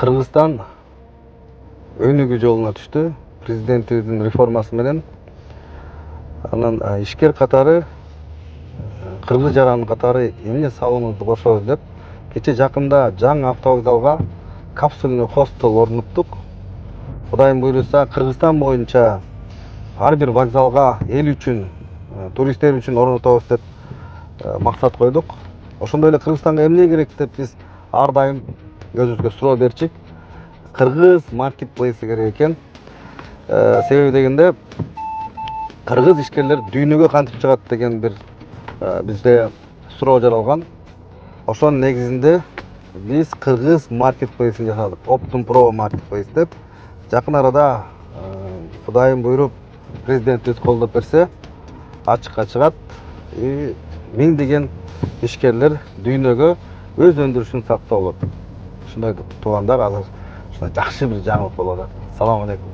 Кыргызстан өнүгүү жолуна түштү. Президентибиздин реформасы менен. Анан ишкер катары кыргыз жаран катары эмне салымыбызды кошобуз деп кече жакында жаңы автовокзалга капсулный хостел орноттук. Кудайым буйруса Кыргызстан боюнча ар бир вокзалга эл үчүн, туристтер үчүн орнотобуз деп максат койдук. Ошондой эле Кыргызстанга эмне керек деп биз ар дайым өзүбүзгө суроо берчик. Кыргыз маркетплейси керек экен. Себеби дегенде кыргыз ишкерлер дүйнөгө кантип чыгат деген бир бизде суроо жаралган. Ошонун негизинде биз кыргыз маркетплейсин жасадык. Optum Pro Marketplace деп. Жакын арада Кудайым буйруп президентибиз колдоп берсе, ачыкка чыгат. Миңдеген ишкерлер дүйнөгө өз өндүрүшүн сатып алат. Ушундай туугандар азыр жакшы бир жаңылык болот. Салам алейкум.